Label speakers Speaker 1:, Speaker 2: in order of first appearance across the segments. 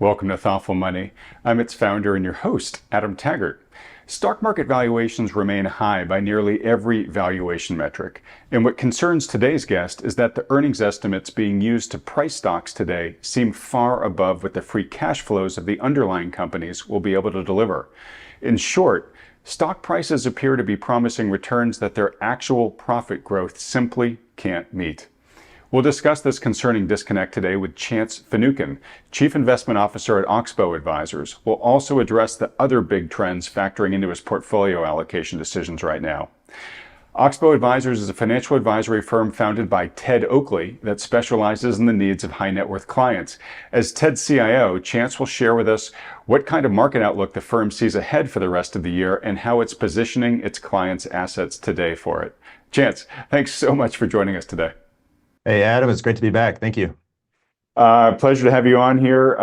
Speaker 1: Welcome to Thoughtful Money. I'm its founder and your host, Adam Taggart. Stock market valuations remain high by nearly every valuation metric. And what concerns today's guest is that the earnings estimates being used to price stocks today seem far above what the free cash flows of the underlying companies will be able to deliver. In short, stock prices appear to be promising returns that their actual profit growth simply can't meet. We'll discuss this concerning disconnect today with Chance Finucane, Chief Investment Officer at Oxbow Advisors. We'll also address the other big trends factoring into his portfolio allocation decisions right now. Oxbow Advisors is a financial advisory firm founded by Ted Oakley that specializes in the needs of high net worth clients. As Ted's CIO, Chance will share with us what kind of market outlook the firm sees ahead for the rest of the year and how it's positioning its clients' assets today for it. Chance, thanks so much for joining us today.
Speaker 2: Hey, Adam, it's great to be back. Thank you.
Speaker 1: Pleasure to have you on here.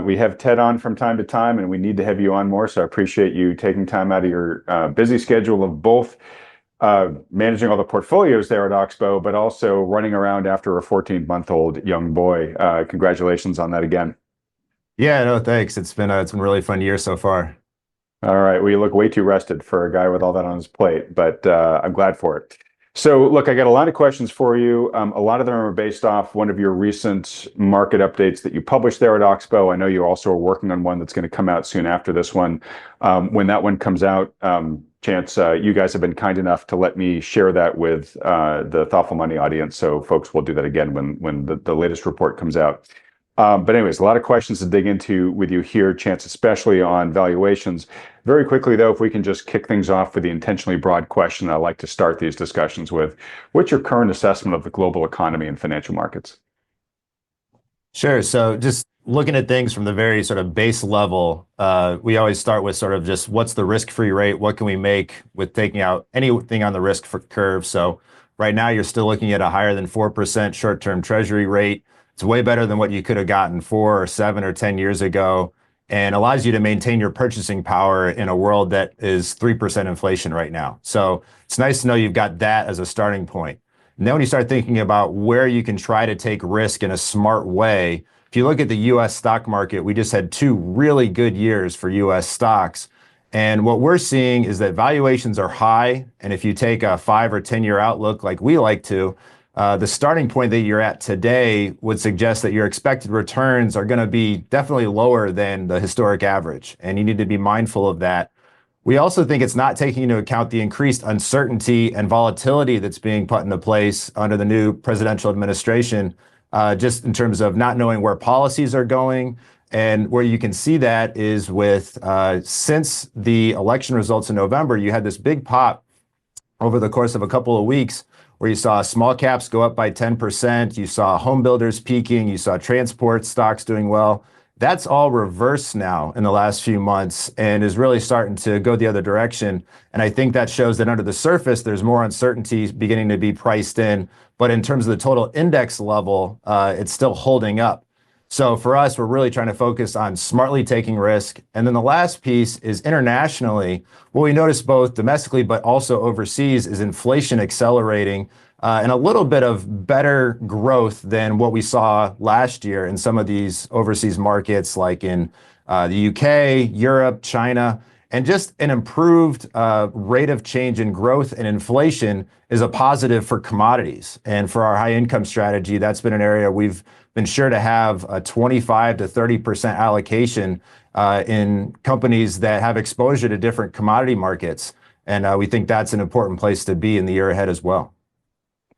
Speaker 1: We have Ted on from time to time, and we need to have you on more, so I appreciate you taking time out of your busy schedule of both managing all the portfolios there at Oxbow, but also running around after a 14-month-old young boy. Congratulations on that again.
Speaker 2: Yeah, no, thanks. It's been a really fun year so far.
Speaker 1: All right. Well, you look way too rested for a guy with all that on his plate, but I'm glad for it. So look, I got a lot of questions for you. A lot of them are based off one of your recent market updates that you published there at Oxbow. I know you also are working on one that's going to come out soon after this one. When that one comes out, Chance, you guys have been kind enough to let me share that with the Thoughtful Money audience. So folks will do that again when the latest report comes out. But anyways, a lot of questions to dig into with you here, Chance, especially on valuations. Very quickly, though, if we can just kick things off with the intentionally broad question I like to start these discussions with. What's your current assessment of the global economy and financial markets?
Speaker 2: Sure. So just looking at things from the very sort of base level, we always start with sort of just what's the risk-free rate? What can we make with taking out anything on the risk curve? So right now, you're still looking at a higher than 4% short-term treasury rate. It's way better than what you could have gotten 4 or 7 or 10 years ago, and allows you to maintain your purchasing power in a world that is 3% inflation right now. So it's nice to know you've got that as a starting point. And then when you start thinking about where you can try to take risk in a smart way, if you look at the US stock market, we just had 2 really good years for US stocks. And what we're seeing is that valuations are high. And if you take a 5 or 10-year outlook like we like to, the starting point that you're at today would suggest that your expected returns are going to be definitely lower than the historic average, and you need to be mindful of that. We also think it's not taking into account the increased uncertainty and volatility that's being put into place under the new presidential administration, just in terms of not knowing where policies are going. And where you can see that is with since the election results in November, you had this big pop over the course of a couple of weeks where you saw small caps go up by 10%, you saw home builders peaking, you saw transport stocks doing well. That's all reversed now in the last few months and is really starting to go the other direction. And I think that shows that under the surface, there's more uncertainty beginning to be priced in. But in terms of the total index level, it's still holding up. So for us, we're really trying to focus on smartly taking risk. And then the last piece is internationally. What we notice both domestically but also overseas is inflation accelerating and a little bit of better growth than what we saw last year in some of these overseas markets like in the UK, Europe, China. And just an improved rate of change in growth and inflation is a positive for commodities. And for our high income strategy, that's been an area we've been sure to have a 25 to 30% allocation in companies that have exposure to different commodity markets. And we think that's an important place to be in the year ahead as well.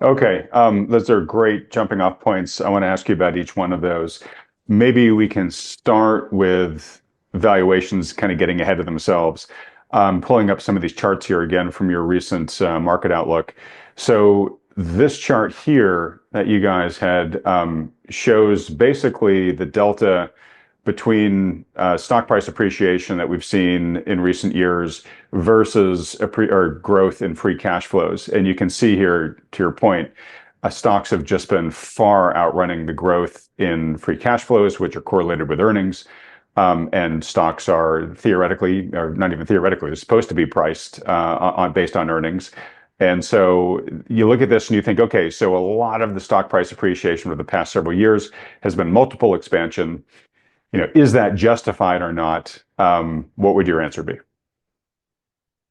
Speaker 1: Okay, those are great jumping off points. I want to ask you about each one of those. Maybe we can start with valuations kind of getting ahead of themselves. Pulling up some of these charts here again from your recent market outlook. So this chart here that you guys had shows basically the delta between stock price appreciation that we've seen in recent years versus growth in free cash flows. And you can see here, to your point, stocks have just been far outrunning the growth in free cash flows, which are correlated with earnings. And stocks are theoretically, or not even theoretically, they're supposed to be priced based on earnings. And so you look at this and you think, okay, so a lot of the stock price appreciation over the past several years has been multiple expansion. is that justified or not? What would your answer be?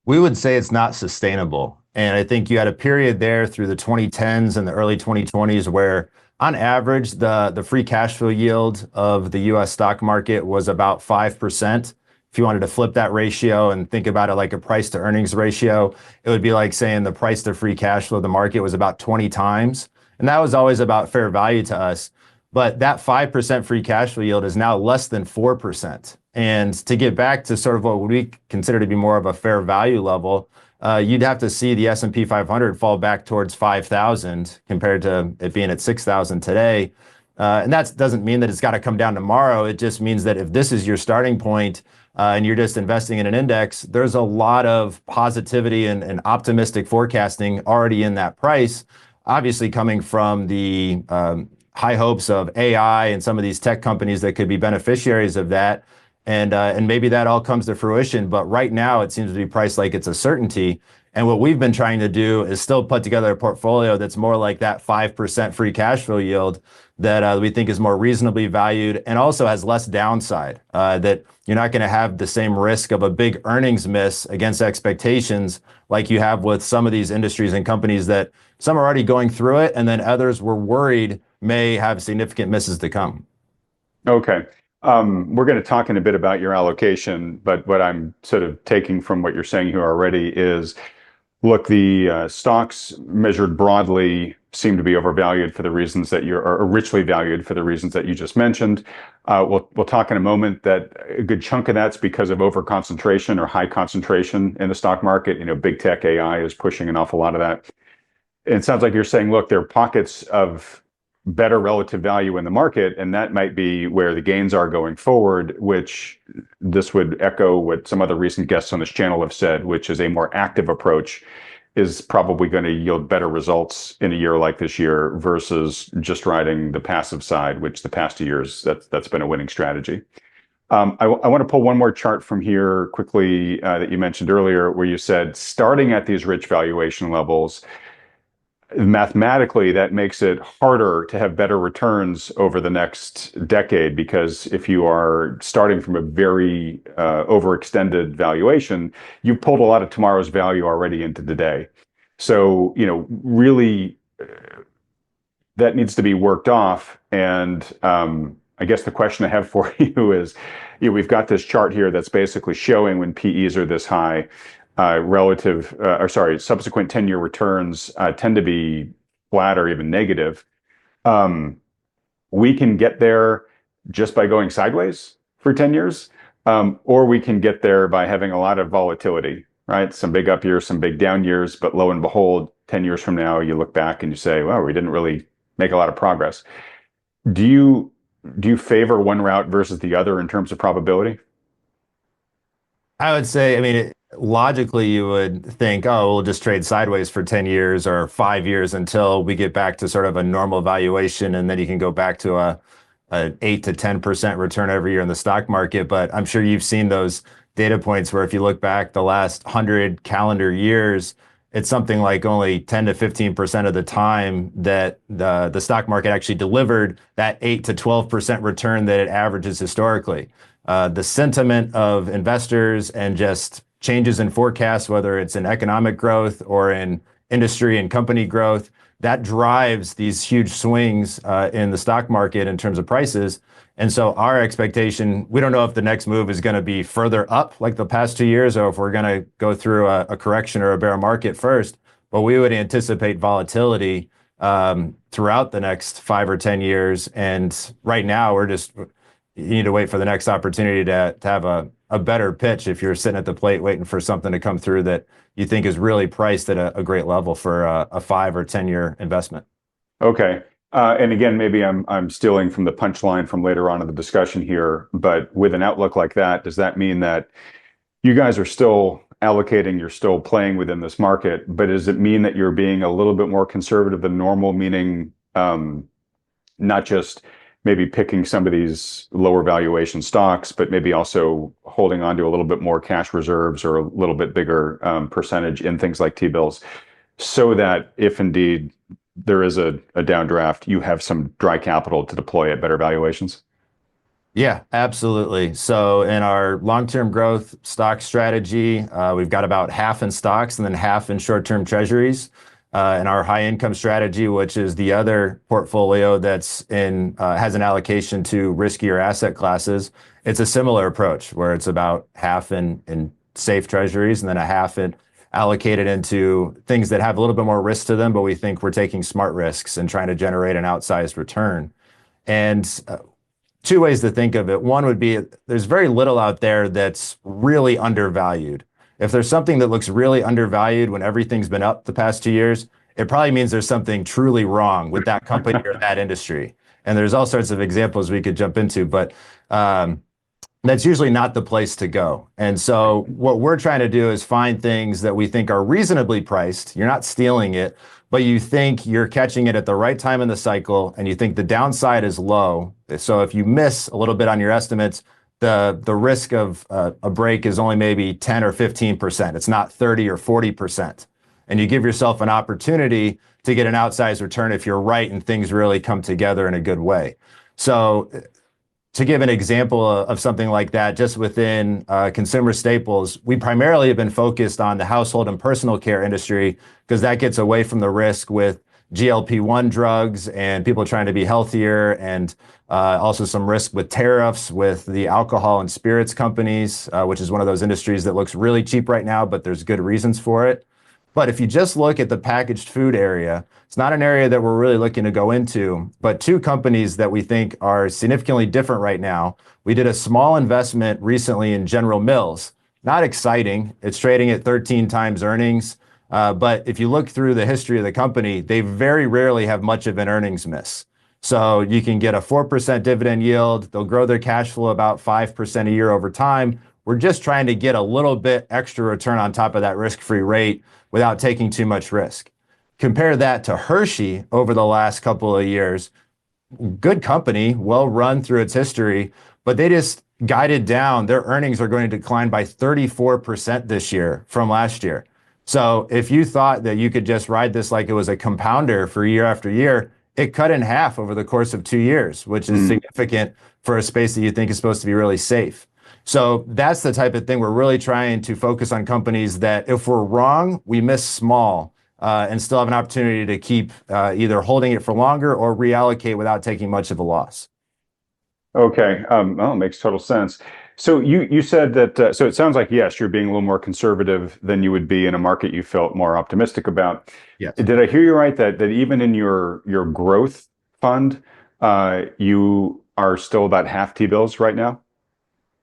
Speaker 2: We would say it's not sustainable. And I think you had a period there through the 2010s and the early 2020s where, on average, the free cash flow yield of the US stock market was about 5%. If you wanted to flip that ratio and think about it like a price to earnings ratio, it would be like saying the price to free cash flow of the market was about 20 times. And that was always about fair value to us. But that 5% free cash flow yield is now less than 4%. And to get back to sort of what we consider to be more of a fair value level, you'd have to see the S&P 500 fall back towards 5,000 compared to it being at 6,000 today. And that doesn't mean that it's got to come down tomorrow. It just means that if this is your starting point and you're just investing in an index, there's a lot of positivity and optimistic forecasting already in that price, obviously coming from the high hopes of AI and some of these tech companies that could be beneficiaries of that. And maybe that all comes to fruition. But right now, it seems to be priced like it's a certainty. And what we've been trying to do is still put together a portfolio that's more like that 5% free cash flow yield that we think is more reasonably valued and also has less downside, that you're not going to have the same risk of a big earnings miss against expectations like you have with some of these industries and companies that some are already going through it, and then others were worried may have significant misses to come.
Speaker 1: Okay. We're going to talk in a bit about your allocation, but what I'm sort of taking from what you're saying here already is, look, the stocks measured broadly seem to be overvalued for the reasons that or richly valued for the reasons that you just mentioned. We'll talk in a moment that a good chunk of that's because of overconcentration or high concentration in the stock market. Big tech AI is pushing an awful lot of that. It sounds like you're saying, look, there are pockets of better relative value in the market, and that might be where the gains are going forward, which this would echo what some other recent guests on this channel have said, which is a more active approach is probably going to yield better results in a year like this year versus just riding the passive side, which the past 2 years, that's been a winning strategy. I want to pull one more chart from here quickly that you mentioned earlier, where you said starting at these rich valuation levels, mathematically, that makes it harder to have better returns over the next decade, because if you are starting from a very overextended valuation, you've pulled a lot of tomorrow's value already into today. So, really, that needs to be worked off. And I guess the question I have for you is, we've got this chart here that's basically showing when PEs are this high, subsequent 10-year returns tend to be flat or even negative. We can get there just by going sideways for 10 years, or we can get there by having a lot of volatility, right? Some big up years, some big down years, but lo and behold, 10 years from now, you look back and you say, well, we didn't really make a lot of progress. Do you favor one route versus the other in terms of probability?
Speaker 2: I would say, logically, you would think, oh, we'll just trade sideways for 10 years or 5 years until we get back to sort of a normal valuation, and then you can go back to an 8 to 10% return every year in the stock market. But I'm sure you've seen those data points where if you look back the last 100 calendar years, it's something like only 10 to 15% of the time that the stock market actually delivered that 8 to 12% return that it averages historically. The sentiment of investors and just changes in forecasts, whether it's in economic growth or in industry and company growth, that drives these huge swings in the stock market in terms of prices. And so our expectation, we don't know if the next move is going to be further up like the past 2 years, or if we're going to go through a correction or a bear market first, but we would anticipate volatility throughout the next 5 or 10 years. And right now you need to wait for the next opportunity to have a better pitch if you're sitting at the plate waiting for something to come through that you think is really priced at a great level for a 5 or 10-year investment.
Speaker 1: Okay. And again, maybe I'm stealing from the punchline from later on in the discussion here, but with an outlook like that, does that mean that you guys are still allocating, you're still playing within this market, but does it mean that you're being a little bit more conservative than normal, meaning not just maybe picking some of these lower valuation stocks, but maybe also holding on to a little bit more cash reserves or a little bit bigger percentage in things like T-bills, so that if indeed there is a downdraft, you have some dry capital to deploy at better valuations?
Speaker 2: Yeah, absolutely. So in our long-term growth stock strategy, we've got about half in stocks and then half in short-term treasuries. In our high income strategy, which is the other portfolio that's in has an allocation to riskier asset classes, it's a similar approach where it's about half in safe treasuries and then a half in allocated into things that have a little bit more risk to them, but we think we're taking smart risks and trying to generate an outsized return. And two ways to think of it. One would be there's very little out there that's really undervalued. If there's something that looks really undervalued when everything's been up the past 2 years, it probably means there's something truly wrong with that company or that industry. And there's all sorts of examples we could jump into, but that's usually not the place to go. And so what we're trying to do is find things that we think are reasonably priced. You're not stealing it, but you think you're catching it at the right time in the cycle and you think the downside is low. So if you miss a little bit on your estimates, the risk of a break is only maybe 10 or 15%. It's not 30 or 40%. And you give yourself an opportunity to get an outsized return if you're right and things really come together in a good way. So to give an example of something like that, just within consumer staples, we primarily have been focused on the household and personal care industry because that gets away from the risk with GLP-1 drugs and people trying to be healthier, and also some risk with tariffs with the alcohol and spirits companies, which is one of those industries that looks really cheap right now, but there's good reasons for it. But if you just look at the packaged food area, it's not an area that we're really looking to go into, but two companies that we think are significantly different right now. We did a small investment recently in General Mills. Not exciting. It's trading at 13 times earnings. But if you look through the history of the company, they very rarely have much of an earnings miss. So you can get a 4% dividend yield. They'll grow their cash flow about 5% a year over time. We're just trying to get a little bit extra return on top of that risk-free rate without taking too much risk. Compare that to Hershey over the last couple of years. Good company, well run through its history, but they just guided down. Their earnings are going to decline by 34% this year from last year. So if you thought that you could just ride this like it was a compounder for year after year, it cut in half over the course of 2 years, which is significant for a space that you think is supposed to be really safe. So that's the type of thing we're really trying to focus on, companies that if we're wrong, we miss small and still have an opportunity to keep either holding it for longer or reallocate without taking much of a loss.
Speaker 1: Okay, well, it makes total sense. So you said that, so it sounds like, yes, you're being a little more conservative than you would be in a market you felt more optimistic about.
Speaker 2: Yes.
Speaker 1: Did I hear you right that even in your growth fund, you are still about half T-bills right now?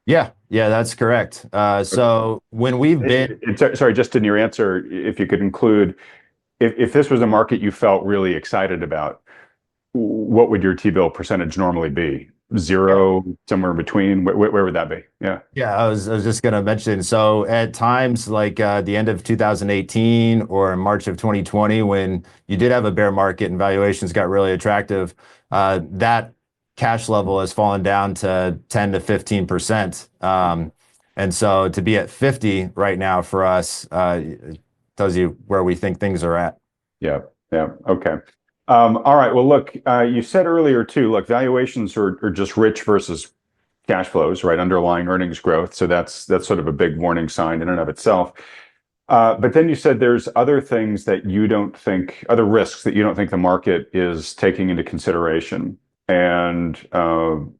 Speaker 2: Yeah, that's correct. So when we've been,
Speaker 1: Sorry, just in your answer, if you could include, if this was a market you felt really excited about, what would your T-bill percentage normally be? Zero, somewhere in between? Where would that be?
Speaker 2: yeah, I was just going to mention. So at times like the end of 2018 or in March of 2020, when you did have a bear market and valuations got really attractive, that cash level has fallen down to 10 to 15%. And so to be at 50 right now for us tells you where we think things are at.
Speaker 1: Yeah. Okay. All right. Well, look, you said earlier too, look, valuations are just rich versus cash flows, right? Underlying earnings growth. So that's sort of a big warning sign in and of itself. But then you said there's other things that you don't think, other risks that you don't think the market is taking into consideration. And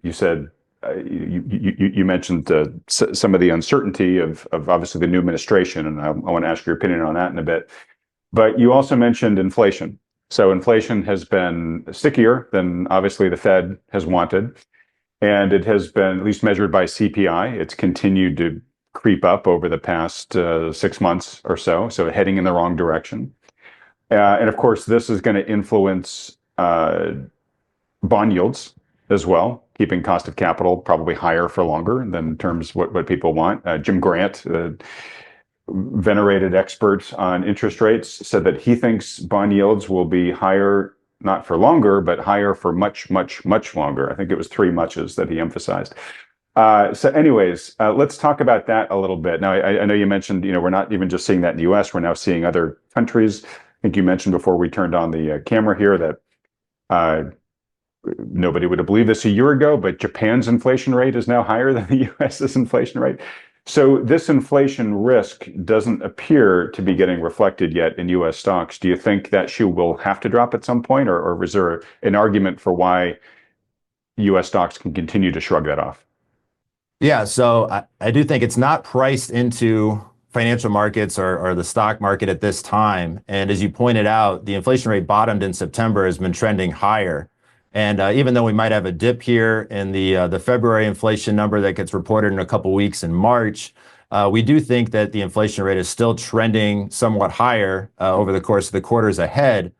Speaker 1: you said you mentioned some of the uncertainty of obviously the new administration, and I want to ask your opinion on that in a bit. But you also mentioned inflation. So inflation has been stickier than obviously the Fed has wanted, and it has been, at least measured by CPI, it's continued to creep up over the past 6 months or so, heading in the wrong direction. And of course, this is going to influence bond yields as well, keeping cost of capital probably higher for longer than in terms of what people want. Jim Grant, venerated expert on interest rates, said that he thinks bond yields will be higher, not for longer, but higher for much, much, much longer. I think it was three muches that he emphasized. So anyways, let's talk about that a little bit. Now, I know you mentioned, we're not even just seeing that in the US, we're now seeing other countries. I think you mentioned before we turned on the camera here that nobody would have believed this a year ago, but Japan's inflation rate is now higher than the US's inflation rate. So this inflation risk doesn't appear to be getting reflected yet in US stocks. Do you think that shoe will have to drop at some point, or is there an argument for why US stocks can continue to shrug that off?
Speaker 2: Yeah, so I do think it's not priced into financial markets or the stock market at this time. And as you pointed out, the inflation rate bottomed in September, has been trending higher. And even though we might have a dip here in the February inflation number that gets reported in a couple weeks in March, we do think that the inflation rate is still trending somewhat higher over the course of the quarters ahead.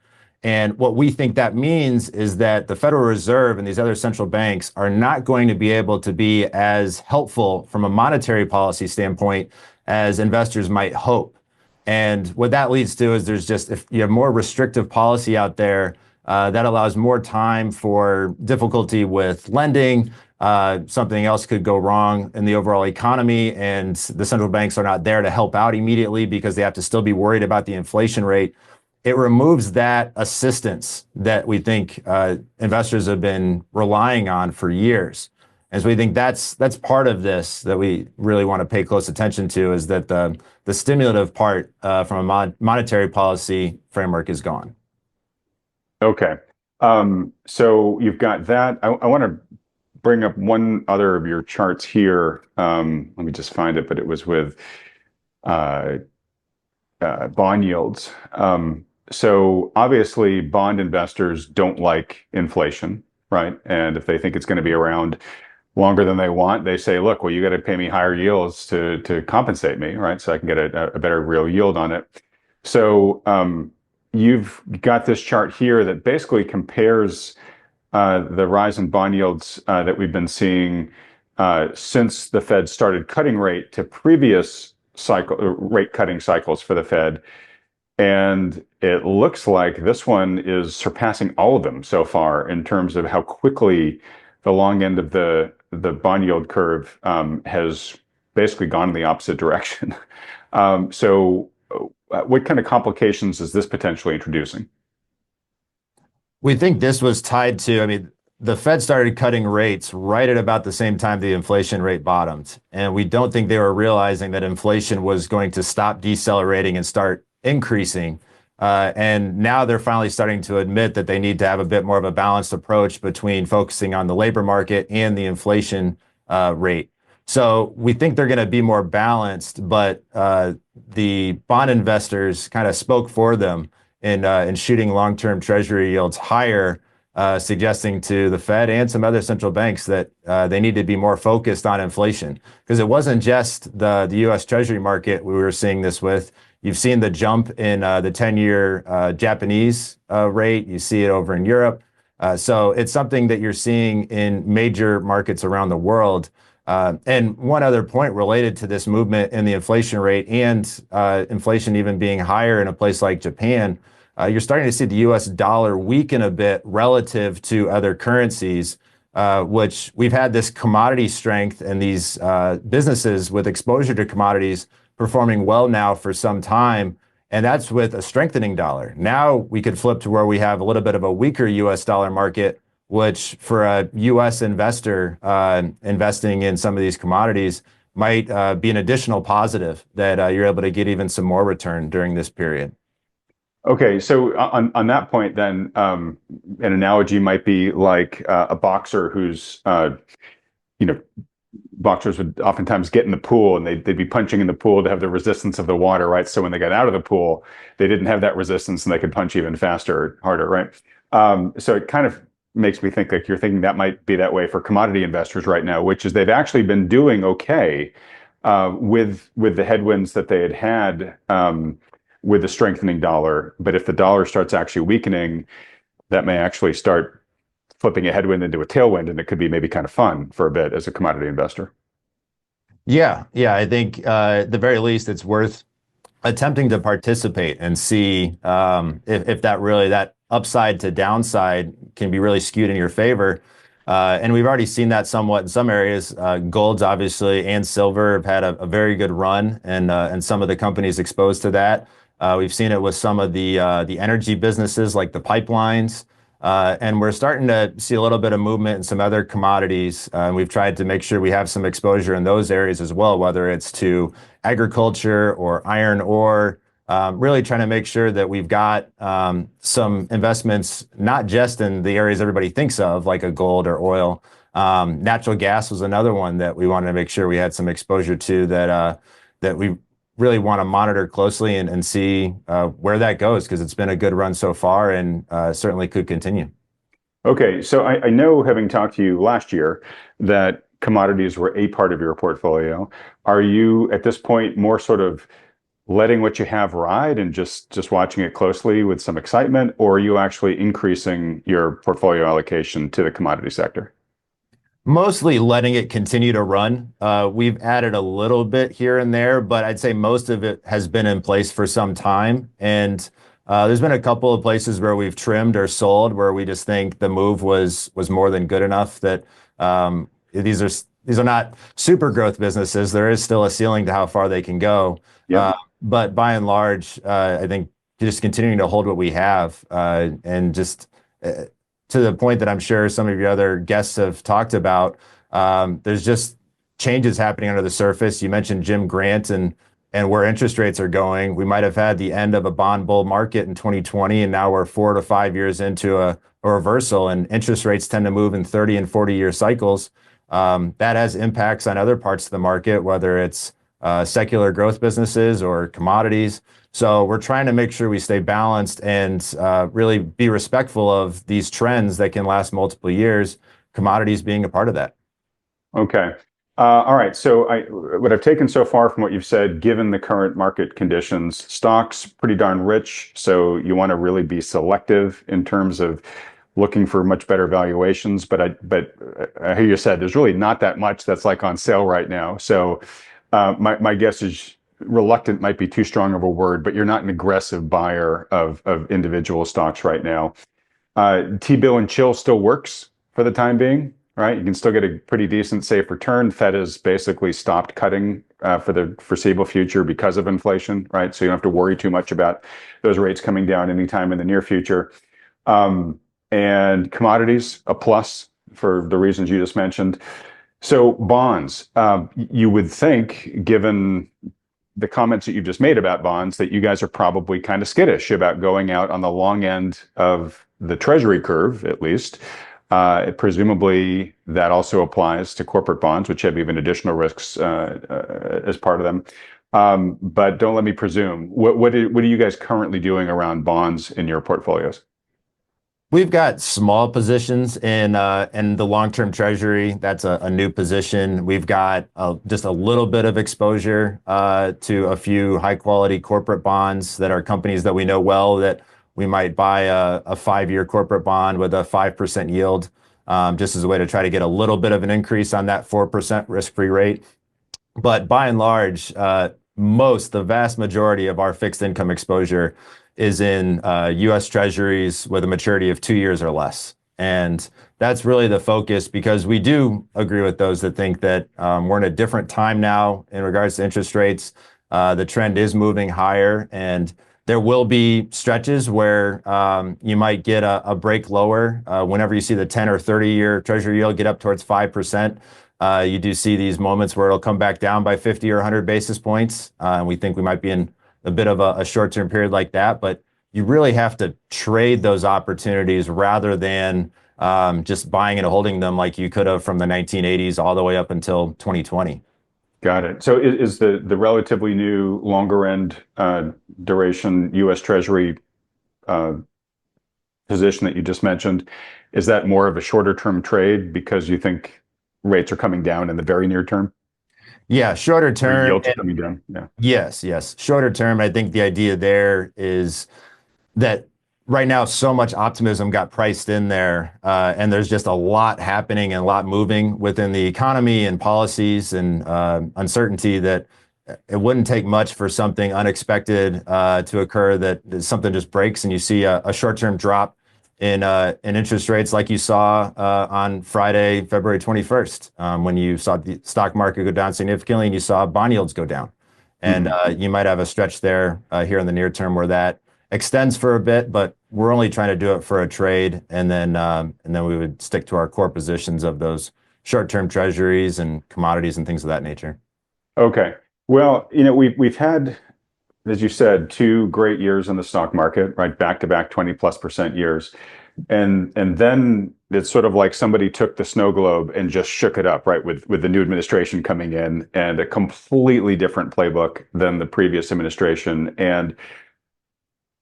Speaker 2: And what we think that means is that the Federal Reserve and these other central banks are not going to be able to be as helpful from a monetary policy standpoint as investors might hope. And what that leads to is if you have more restrictive policy out there, that allows more time for difficulty with lending. Something else could go wrong in the overall economy, and the central banks are not there to help out immediately because they have to still be worried about the inflation rate. It removes that assistance that we think investors have been relying on for years. And so we think that's part of this that we really want to pay close attention to, is that the stimulative part from a monetary policy framework is gone.
Speaker 1: Okay. So you've got that. I want to bring up one other of your charts here. Let me just find it, but it was with bond yields. So obviously bond investors don't like inflation, right? And if they think it's going to be around longer than they want, they say, look, well, you got to pay me higher yields to compensate me, right? So I can get a better real yield on it. So you've got this chart here that basically compares the rise in bond yields that we've been seeing since the Fed started cutting rate to previous rate cutting cycles for the Fed. And it looks like this one is surpassing all of them so far in terms of how quickly the long end of the bond yield curve has basically gone in the opposite direction. So what kind of complications is this potentially introducing?
Speaker 2: We think this was tied to, the Fed started cutting rates right at about the same time the inflation rate bottomed. And we don't think they were realizing that inflation was going to stop decelerating and start increasing. And now they're finally starting to admit that they need to have a bit more of a balanced approach between focusing on the labor market and the inflation rate. So we think they're going to be more balanced, but the bond investors kind of spoke for them in shooting long-term treasury yields higher, suggesting to the Fed and some other central banks that they need to be more focused on inflation. Because it wasn't just the U.S. Treasury market we were seeing this with. You've seen the jump in the 10-year Japanese rate. You see it over in Europe. So it's something that you're seeing in major markets around the world. And one other point related to this movement in the inflation rate and inflation even being higher in a place like Japan, you're starting to see the US dollar weaken a bit relative to other currencies, which we've had this commodity strength and these businesses with exposure to commodities performing well now for some time. And that's with a strengthening dollar. Now we could flip to where we have a little bit of a weaker US dollar market, which for a US investor investing in some of these commodities might be an additional positive that you're able to get even some more return during this period.
Speaker 1: Okay, so on that point, then an analogy might be like a boxer who's, boxers would oftentimes get in the pool and they'd be punching in the pool to have the resistance of the water, right? So when they got out of the pool, they didn't have that resistance and they could punch even faster, harder, right? So it kind of makes me think like you're thinking that might be that way for commodity investors right now, which is they've actually been doing okay with the headwinds that they had with the strengthening dollar. But if the dollar starts actually weakening, that may actually start flipping a headwind into a tailwind, and it could be maybe kind of fun for a bit as a commodity investor.
Speaker 2: Yeah, I think at the very least, it's worth attempting to participate and see if that upside to downside can be really skewed in your favor. And we've already seen that somewhat in some areas. Gold's obviously and silver have had a very good run, and some of the companies exposed to that. We've seen it with some of the energy businesses like the pipelines. And we're starting to see a little bit of movement in some other commodities. And we've tried to make sure we have some exposure in those areas as well, whether it's to agriculture or iron ore, really trying to make sure that we've got some investments, not just in the areas everybody thinks of, like a gold or oil. Natural gas was another one that we wanted to make sure we had some exposure to that we really want to monitor closely and see where that goes, because it's been a good run so far and certainly could continue.
Speaker 1: Okay, so I know, having talked to you last year, that commodities were a part of your portfolio. Are you at this point more sort of letting what you have ride and just watching it closely with some excitement, or are you actually increasing your portfolio allocation to the commodity sector?
Speaker 2: Mostly letting it continue to run. We've added a little bit here and there, but I'd say most of it has been in place for some time. And there's been a couple of places where we've trimmed or sold where we just think the move was more than good enough that these are not super growth businesses. There is still a ceiling to how far they can go.
Speaker 1: Yeah.
Speaker 2: But by and large, I think just continuing to hold what we have and just to the point that I'm sure some of your other guests have talked about, there's just changes happening under the surface. You mentioned Jim Grant and where interest rates are going. We might have had the end of a bond bull market in 2020, and now we're 4 to 5 years into a reversal, and interest rates tend to move in 30 and 40-year cycles. That has impacts on other parts of the market, whether it's secular growth businesses or commodities. So we're trying to make sure we stay balanced and really be respectful of these trends that can last multiple years, commodities being a part of that.
Speaker 1: Okay. All right. So what I've taken so far from what you've said, given the current market conditions, stocks pretty darn rich. So you want to really be selective in terms of looking for much better valuations. But I hear you said there's really not that much that's like on sale right now. So my guess is reluctant might be too strong of a word, but you're not an aggressive buyer of individual stocks right now. T-bill and chill still works for the time being, right? You can still get a pretty decent safe return. Fed has basically stopped cutting for the foreseeable future because of inflation, right? So you don't have to worry too much about those rates coming down anytime in the near future. And commodities, a plus for the reasons you just mentioned. So bonds, you would think, given the comments that you've just made about bonds, that you guys are probably kind of skittish about going out on the long end of the treasury curve, at least. Presumably, that also applies to corporate bonds, which have even additional risks as part of them. But don't let me presume. What are you guys currently doing around bonds in your portfolios?
Speaker 2: We've got small positions in the long-term treasury. That's a new position. We've got just a little bit of exposure to a few high-quality corporate bonds that are companies that we know well, that we might buy a 5-year corporate bond with a 5% yield, just as a way to try to get a little bit of an increase on that 4% risk-free rate. But by and large, the vast majority of our fixed income exposure is in U.S. Treasuries with a maturity of 2 years or less. And that's really the focus, because we do agree with those that think that we're in a different time now in regards to interest rates. The trend is moving higher, and there will be stretches where you might get a break lower. Whenever you see the 10 or 30-year Treasury yield get up towards 5%, you do see these moments where it'll come back down by 50 or 100 basis points. And we think we might be in a bit of a short-term period like that, but you really have to trade those opportunities rather than just buying and holding them like you could have from the 1980s all the way up until 2020.
Speaker 1: Got it. So is the relatively new longer end duration U.S. Treasury position that you just mentioned, is that more of a shorter term trade because you think rates are coming down in the very near term?
Speaker 2: Yeah, shorter term.
Speaker 1: Yields are coming down. Yeah.
Speaker 2: Yes. Shorter term, I think the idea there is that right now so much optimism got priced in there, and there's just a lot happening and a lot moving within the economy and policies and uncertainty, that it wouldn't take much for something unexpected to occur, that something just breaks and you see a short-term drop in interest rates, like you saw on Friday, February 21st, when you saw the stock market go down significantly and you saw bond yields go down. And you might have a stretch there here in the near term where that extends for a bit, but we're only trying to do it for a trade, and then we would stick to our core positions of those short-term treasuries and commodities and things of that nature.
Speaker 1: Okay. Well, we've had, as you said, 2 great years in the stock market, right? Back to back 20+% years. And then it's sort of like somebody took the snow globe and just shook it up, right? With the new administration coming in and a completely different playbook than the previous administration. And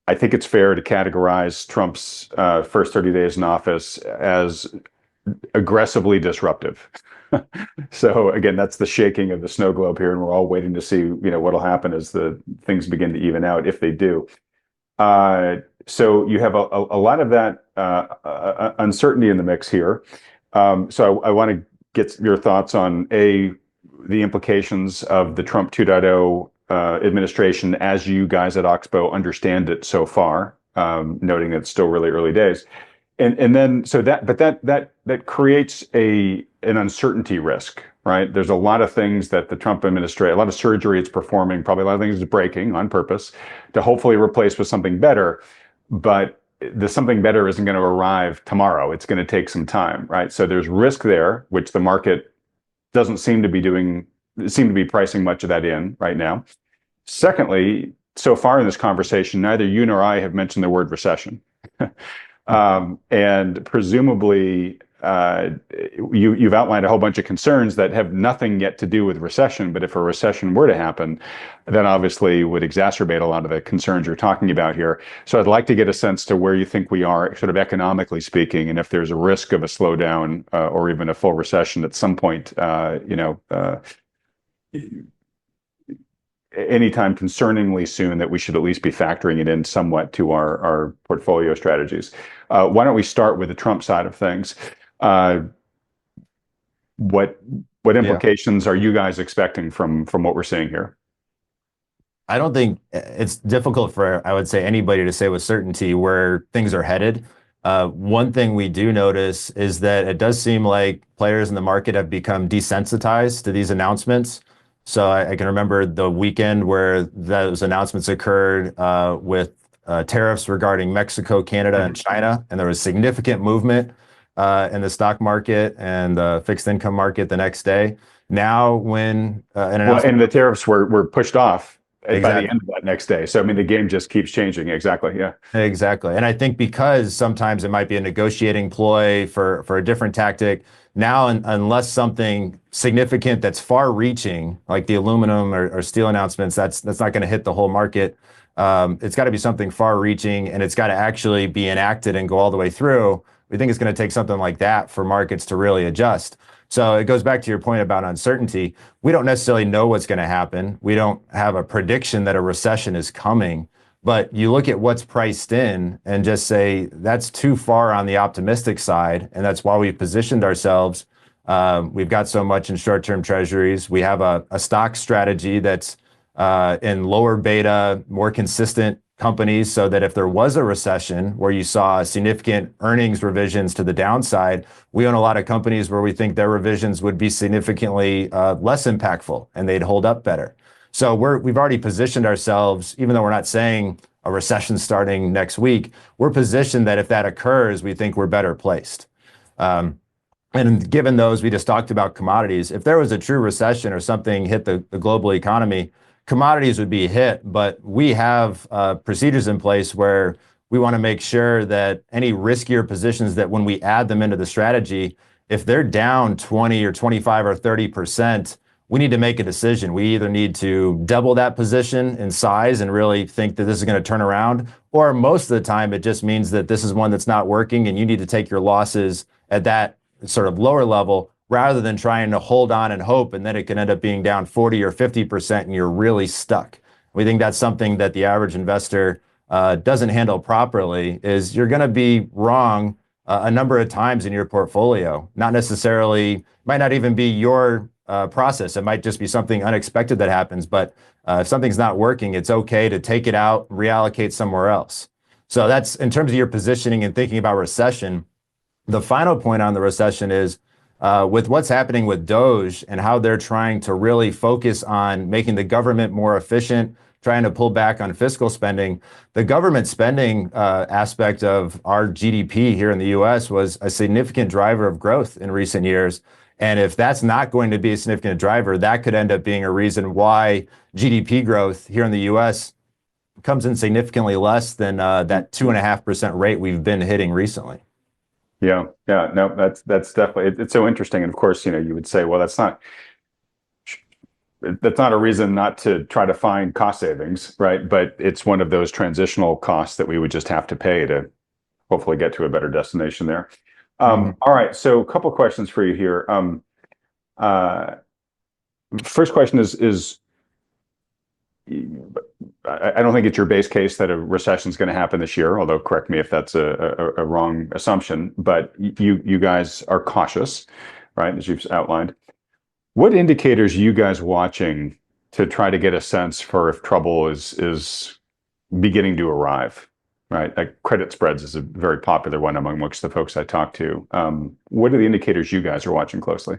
Speaker 1: I think it's fair to categorize Trump's first 30 days in office as aggressively disruptive. So again, that's the shaking of the snow globe here, and we're all waiting to see, what'll happen as the things begin to even out, if they do. So you have a lot of that uncertainty in the mix here. So I want to get your thoughts on the implications of the Trump 2.0 administration as you guys at Oxbow understand it so far, noting that it's still really early days. And then that creates an uncertainty risk, right? There's a lot of things that the Trump administration, a lot of surgery it's performing, probably a lot of things it's breaking on purpose to hopefully replace with something better. But the something better isn't going to arrive tomorrow. It's going to take some time, right? So there's risk there, which the market doesn't seem to be pricing much of that in right now. Secondly, so far in this conversation, neither you nor I have mentioned the word recession. And presumably, you've outlined a whole bunch of concerns that have nothing yet to do with recession. But if a recession were to happen, then obviously would exacerbate a lot of the concerns you're talking about here. So I'd like to get a sense to where you think we are, sort of economically speaking, and if there's a risk of a slowdown or even a full recession at some point, anytime concerningly soon, that we should at least be factoring it in somewhat to our portfolio strategies. Why don't we start with the Trump side of things? What implications are you guys expecting from what we're seeing here?
Speaker 2: I don't think it's difficult for, I would say, anybody to say with certainty where things are headed. One thing we do notice is that it does seem like players in the market have become desensitized to these announcements. So I can remember the weekend where those announcements occurred with tariffs regarding Mexico, Canada, and China, and there was significant movement in the stock market and the fixed income market the next day. Now, when
Speaker 1: and the tariffs were pushed off
Speaker 2: exactly
Speaker 1: by the end of that next day. So I mean, the game just keeps changing. Exactly. Yeah.
Speaker 2: Exactly. And I think because sometimes it might be a negotiating ploy for a different tactic. Now, unless something significant that's far-reaching, like the aluminum or steel announcements, that's not going to hit the whole market. It's got to be something far-reaching, and it's got to actually be enacted and go all the way through. We think it's going to take something like that for markets to really adjust. So it goes back to your point about uncertainty. We don't necessarily know what's going to happen. We don't have a prediction that a recession is coming. But you look at what's priced in and just say that's too far on the optimistic side. And that's why we've positioned ourselves. We've got so much in short-term treasuries. We have a stock strategy that's in lower beta, more consistent companies, so that if there was a recession where you saw significant earnings revisions to the downside, we own a lot of companies where we think their revisions would be significantly less impactful and they'd hold up better. So we've already positioned ourselves, even though we're not saying a recession starting next week, we're positioned that if that occurs, we think we're better placed. And given those, we just talked about commodities. If there was a true recession or something hit the global economy, commodities would be hit, but we have procedures in place where we want to make sure that any riskier positions that when we add them into the strategy, if they're down 20 or 25 or 30%, we need to make a decision. We either need to double that position in size and really think that this is going to turn around, or most of the time it just means that this is one that's not working and you need to take your losses at that sort of lower level rather than trying to hold on and hope, and then it can end up being down 40 or 50% and you're really stuck. We think that's something that the average investor doesn't handle properly, is you're going to be wrong a number of times in your portfolio. Not necessarily, might not even be your process. It might just be something unexpected that happens, but if something's not working, it's okay to take it out, reallocate somewhere else. So that's in terms of your positioning and thinking about recession. The final point on the recession is with what's happening with DOGE and how they're trying to really focus on making the government more efficient, trying to pull back on fiscal spending. The government spending aspect of our GDP here in the US was a significant driver of growth in recent years. And if that's not going to be a significant driver, that could end up being a reason why GDP growth here in the US comes in significantly less than that 2.5% rate we've been hitting recently.
Speaker 1: Yeah, yeah, no, that's definitely it's so interesting. And of course, you would say, well, that's not a reason not to try to find cost savings, right? But it's one of those transitional costs that we would just have to pay to hopefully get to a better destination there. All right, so a couple questions for you here. Uh, First question is I don't think it's your base case that a recession is going to happen this year, although correct me if that's a wrong assumption, but you guys are cautious, right, as you've outlined. What indicators are you guys watching to try to get a sense for if trouble is beginning to arrive, right? Like credit spreads is a very popular one amongst the folks I talk to. What are the indicators you guys are watching closely?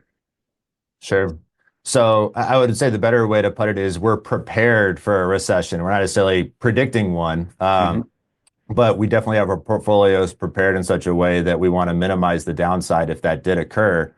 Speaker 2: Sure. So I would say the better way to put it is we're prepared for a recession. We're not necessarily predicting one, but we definitely have our portfolios prepared in such a way that we want to minimize the downside if that did occur.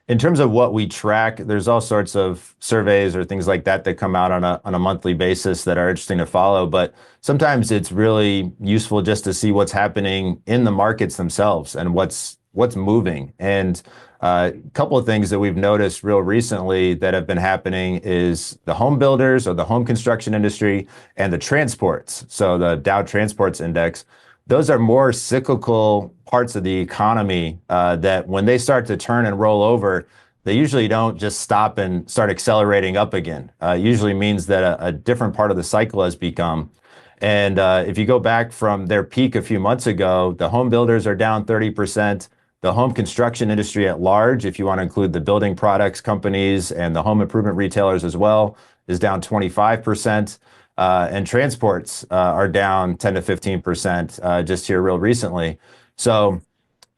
Speaker 2: In terms of what we track, there's all sorts of surveys or things like that that come out on a monthly basis that are interesting to follow. But sometimes it's really useful just to see what's happening in the markets themselves and what's moving. And a couple of things that we've noticed real recently that have been happening is the home builders or the home construction industry and the transports. So the Dow Transports Index, those are more cyclical parts of the economy that when they start to turn and roll over, they usually don't just stop and start accelerating up again. Usually means that a different part of the cycle has become. And if you go back from their peak a few months ago, the home builders are down 30%. The home construction industry at large, if you want to include the building products companies and the home improvement retailers as well, is down 25%. And transports are down 10 to 15% just here real recently. So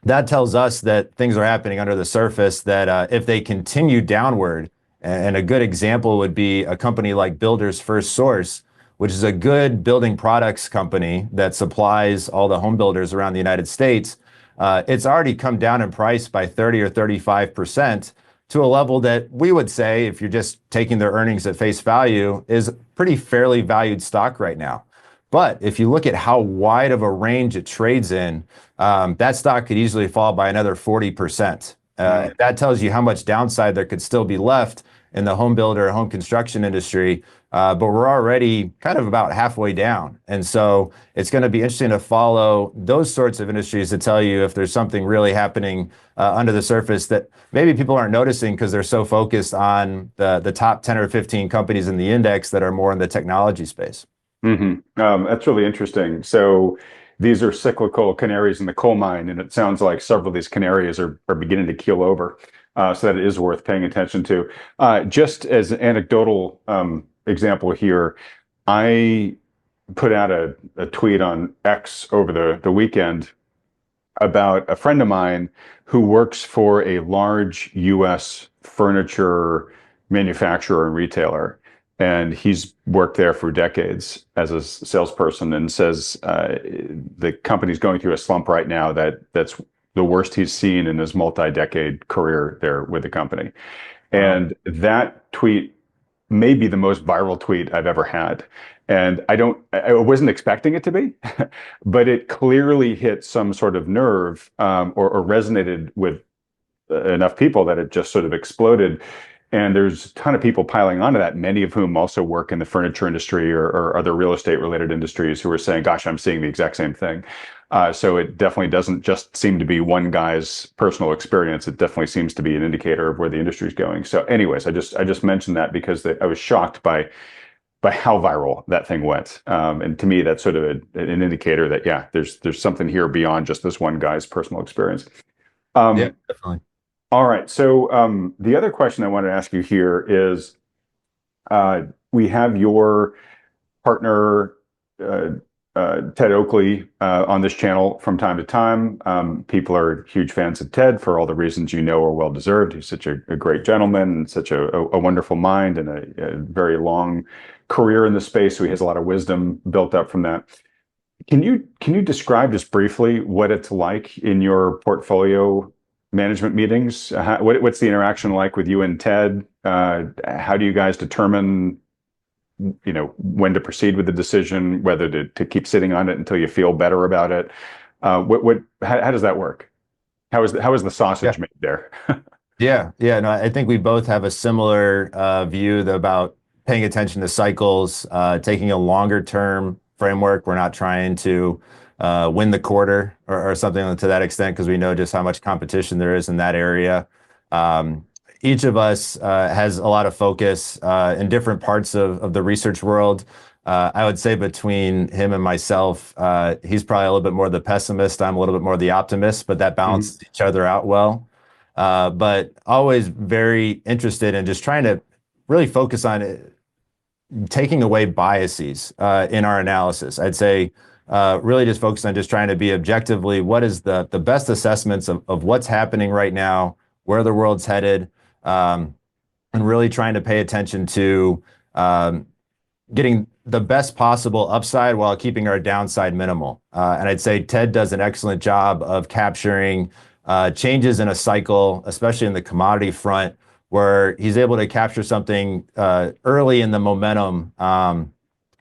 Speaker 2: that tells us that things are happening under the surface that if they continue downward, and a good example would be a company like Builders First Source, which is a good building products company that supplies all the home builders around the United States. It's already come down in price by 30 or 35% to a level that we would say, if you're just taking their earnings at face value, is pretty fairly valued stock right now. But if you look at how wide of a range it trades in, that stock could easily fall by another 40%. That tells you how much downside there could still be left in the home builder, home construction industry. But we're already kind of about halfway down. And so it's going to be interesting to follow those sorts of industries to tell you if there's something really happening under the surface that maybe people aren't noticing because they're so focused on the top 10 or 15 companies in the index that are more in the technology space.
Speaker 1: That's really interesting. So these are cyclical canaries in the coal mine, and it sounds like several of these canaries are beginning to keel over. So that it is worth paying attention to. Just as an anecdotal example here, I put out a tweet on X over the weekend about a friend of mine who works for a large US furniture manufacturer and retailer. And he's worked there for decades as a salesperson and says the company's going through a slump right now that's the worst he's seen in his multi-decade career there with the company. And that tweet may be the most viral tweet I've ever had. And I wasn't expecting it to be, but it clearly hit some sort of nerve or resonated with enough people that it just sort of exploded. And there's a ton of people piling onto that, many of whom also work in the furniture industry or other real estate related industries who are saying, gosh, I'm seeing the exact same thing. So it definitely doesn't just seem to be one guy's personal experience. It definitely seems to be an indicator of where the industry is going. So anyways, I just mentioned that because I was shocked by how viral that thing went. And to me, that's sort of an indicator that, yeah, there's something here beyond just this one guy's personal experience.
Speaker 2: Yeah, definitely.
Speaker 1: All right. So the other question I wanted to ask you here is, we have your partner, Ted Oakley, on this channel from time to time. People are huge fans of Ted for all the reasons you know are well deserved. He's such a great gentleman and such a wonderful mind and a very long career in the space, so he has a lot of wisdom built up from that. Can you describe just briefly what it's like in your portfolio management meetings? What's the interaction like with you and Ted? How do you guys determine, when to proceed with the decision, whether to keep sitting on it until you feel better about it? How does that work? How is the
Speaker 2: Yeah.
Speaker 1: sausage made there?
Speaker 2: Yeah. No, I think we both have a similar view about paying attention to cycles, taking a longer term framework. We're not trying to win the quarter or something to that extent because we know just how much competition there is in that area. Um, each of us has a lot of focus in different parts of the research world. I would say between him and myself, he's probably a little bit more the pessimist. I'm a little bit more the optimist, but that balances each other out well. But always very interested in just trying to really focus on taking away biases in our analysis. I'd say really just focus on just trying to be objectively what is the best assessments of what's happening right now, where the world's headed, and really trying to pay attention to getting the best possible upside while keeping our downside minimal. And I'd say Ted does an excellent job of capturing changes in a cycle, especially in the commodity front, where he's able to capture something early in the momentum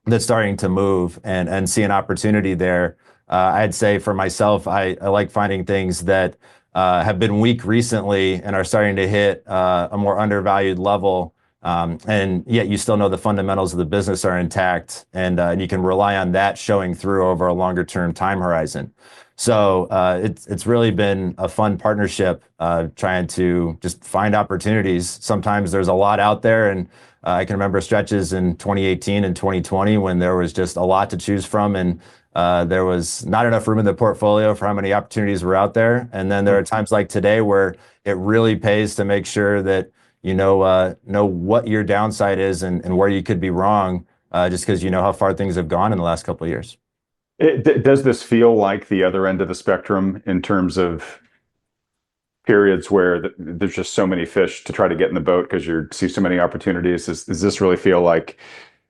Speaker 2: that's starting to move and see an opportunity there. I'd say for myself, I like finding things that have been weak recently and are starting to hit a more undervalued level. And yet you still know the fundamentals of the business are intact, and you can rely on that showing through over a longer term time horizon. So it's really been a fun partnership trying to just find opportunities. Sometimes there's a lot out there, and I can remember stretches in 2018 and 2020 when there was just a lot to choose from, and there was not enough room in the portfolio for how many opportunities were out there. And then there are times like today where it really pays to make sure that you know what your downside is and where you could be wrong, just because you know how far things have gone in the last couple of years.
Speaker 1: Does this feel like the other end of the spectrum in terms of periods where there's just so many fish to try to get in the boat because you see so many opportunities? Does this really feel like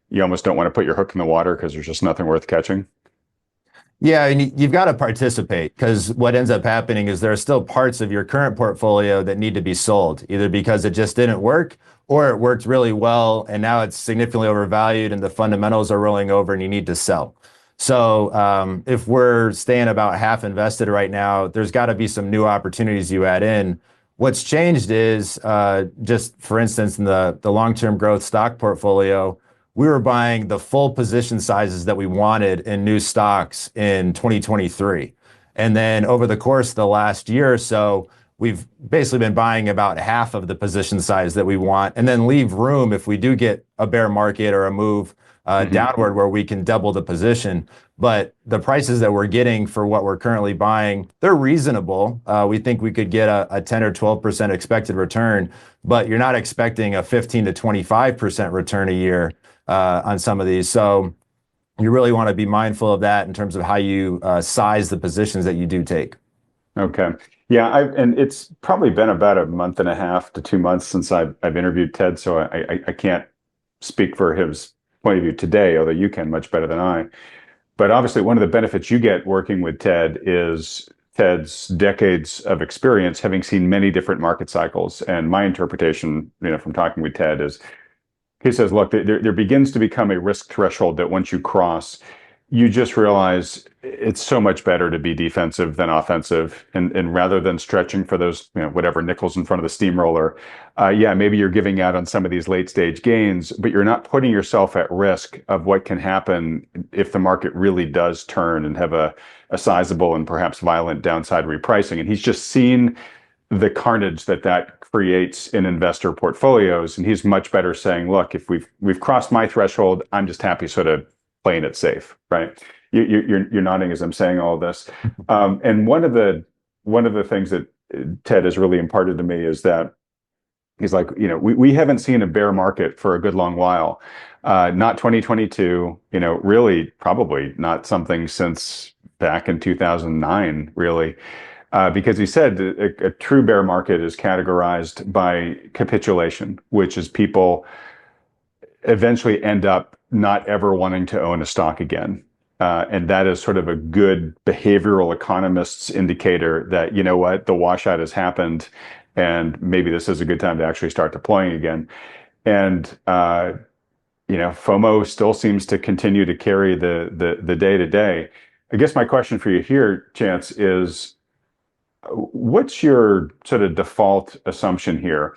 Speaker 1: you almost don't want to put your hook in the water because there's just nothing worth catching?
Speaker 2: Yeah, and you've got to participate because what ends up happening is there are still parts of your current portfolio that need to be sold, either because it just didn't work or it worked really well and now it's significantly overvalued and the fundamentals are rolling over and you need to sell. So if we're staying about half invested right now, there's got to be some new opportunities you add in. What's changed is just, for instance, in the long-term growth stock portfolio, we were buying the full position sizes that we wanted in new stocks in 2023. And then over the course of the last year or so, we've basically been buying about half of the position size that we want and then leave room if we do get a bear market or a move downward where we can double the position. But the prices that we're getting for what we're currently buying, they're reasonable. We think we could get a 10 or 12% expected return, but you're not expecting a 15 to 25% return a year on some of these. So you really want to be mindful of that in terms of how you size the positions that you do take.
Speaker 1: Okay. Yeah, and it's probably been about a month and a half to 2 months since I've interviewed Ted, so I can't speak for his point of view today, although you can much better than I. But obviously, one of the benefits you get working with Ted is Ted's decades of experience, having seen many different market cycles. And my interpretation, from talking with Ted is he says, look, there begins to become a risk threshold that once you cross, you just realize it's so much better to be defensive than offensive. And rather than stretching for those, whatever nickels in front of the steamroller, yeah, maybe you're giving out on some of these late stage gains, but you're not putting yourself at risk of what can happen if the market really does turn and have a sizable and perhaps violent downside repricing. And he's just seen the carnage that creates in investor portfolios. And he's much better saying, look, if we've crossed my threshold, I'm just happy sort of playing it safe, right? You're nodding as I'm saying all this. And one of the things that Ted has really imparted to me is that he's like, we haven't seen a bear market for a good long while. Not 2022, really probably not something since back in 2009, really. Because he said a true bear market is categorized by capitulation, which is people eventually end up not ever wanting to own a stock again. And that is sort of a good behavioral economist's indicator that, you know what, the washout has happened and maybe this is a good time to actually start deploying again. And FOMO still seems to continue to carry the day to day. I guess my question for you here, Chance, is what's your sort of default assumption here?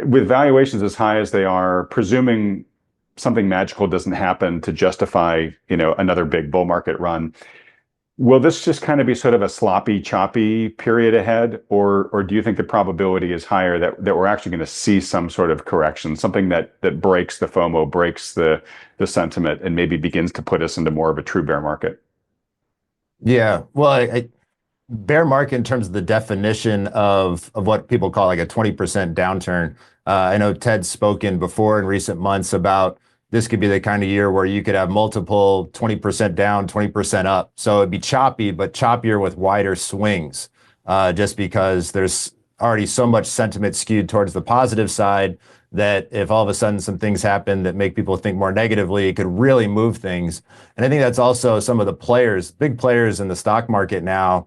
Speaker 1: With valuations as high as they are, presuming something magical doesn't happen to justify, another big bull market run, will this just kind of be sort of a sloppy, choppy period ahead, or do you think the probability is higher that we're actually going to see some sort of correction, something that breaks the FOMO, breaks the sentiment, and maybe begins to put us into more of a true bear market?
Speaker 2: Yeah, well, bear market in terms of the definition of what people call like a 20% downturn. I know Ted's spoken before in recent months about this could be the kind of year where you could have multiple 20% down, 20% up. So it'd be choppy, but choppier with wider swings, just because there's already so much sentiment skewed towards the positive side that if all of a sudden some things happen that make people think more negatively, it could really move things. And I think that's also some of the players, big players in the stock market now.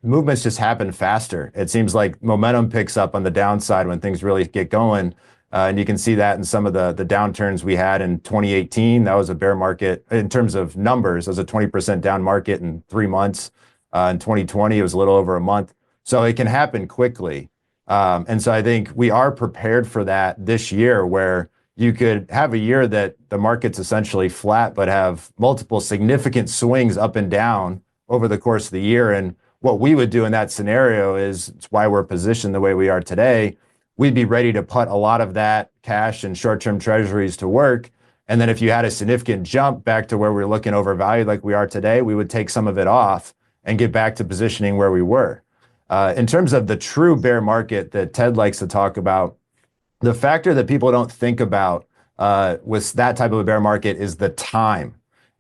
Speaker 2: Movements just happen faster. It seems like momentum picks up on the downside when things really get going. And you can see that in some of the downturns we had in 2018. That was a bear market in terms of numbers. It was a 20% down market in 3 months. In 2020, it was a little over a month. So it can happen quickly. And so I think we are prepared for that this year, where you could have a year that the market's essentially flat, but have multiple significant swings up and down over the course of the year. And what we would do in that scenario is, it's why we're positioned the way we are today. We'd be ready to put a lot of that cash and short-term treasuries to work. And then if you had a significant jump back to where we're looking overvalued like we are today, we would take some of it off and get back to positioning where we were. In terms of the true bear market that Ted likes to talk about, the factor that people don't think about with that type of a bear market is the time.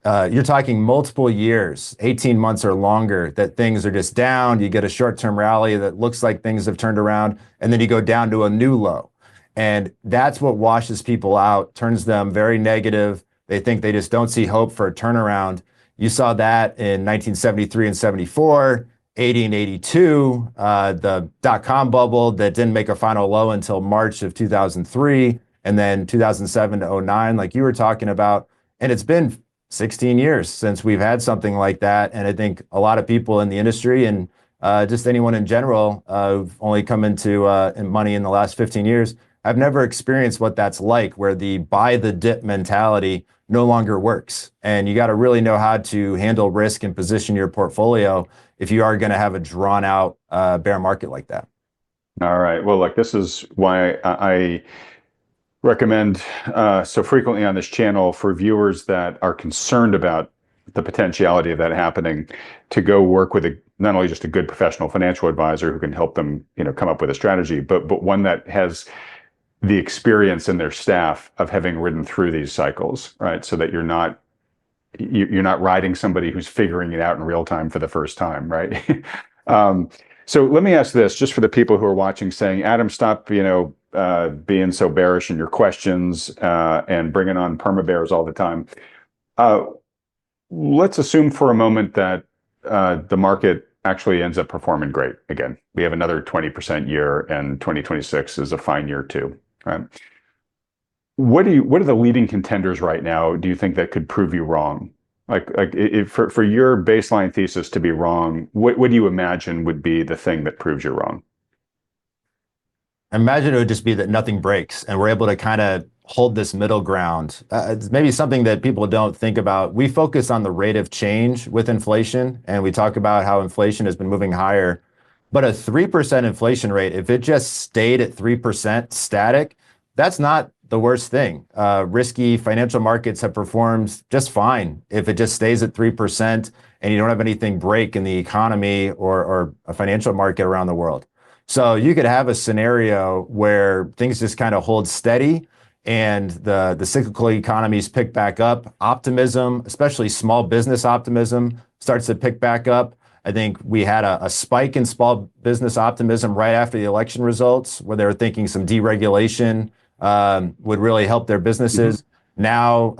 Speaker 2: You're talking multiple years, 18 months or longer, that things are just down. You get a short-term rally that looks like things have turned around, and then you go down to a new low. And that's what washes people out, turns them very negative. They think they just don't see hope for a turnaround. You saw that in 1973 and 74, 80 and 82, the dot-com bubble that didn't make a final low until March of 2003, and then 2007 to 09, like you were talking about. And it's been 16 years since we've had something like that. And I think a lot of people in the industry and just anyone in general who've only come into money in the last 15 years, I've never experienced what that's like, where the buy the dip mentality no longer works. And you got to really know how to handle risk and position your portfolio if you are going to have a drawn out bear market like that.
Speaker 1: All right. Well, look, this is why I recommend so frequently on this channel for viewers that are concerned about the potentiality of that happening to go work with not only just a good professional financial advisor who can help them, come up with a strategy, but one that has the experience in their staff of having ridden through these cycles, right? So that you're not riding somebody who's figuring it out in real time for the first time, right? So let me ask this, just for the people who are watching, saying, Adam, stop, being so bearish in your questions and bringing on perma bears all the time. Let's assume for a moment that the market actually ends up performing great again. We have another 20% year, and 2026 is a fine year too, right? What are the leading contenders right now, do you think, that could prove you wrong? For your baseline thesis to be wrong, what do you imagine would be the thing that proves you're wrong?
Speaker 2: I imagine it would just be that nothing breaks and we're able to kind of hold this middle ground. It's maybe something that people don't think about. We focus on the rate of change with inflation, and we talk about how inflation has been moving higher. But a 3% inflation rate, if it just stayed at 3% static, that's not the worst thing. Risky financial markets have performed just fine if it just stays at 3% and you don't have anything break in the economy or a financial market around the world. So you could have a scenario where things just kind of hold steady and the cyclical economies pick back up. Optimism, especially small business optimism, starts to pick back up. I think we had a spike in small business optimism right after the election results, where they were thinking some deregulation would really help their businesses. Now,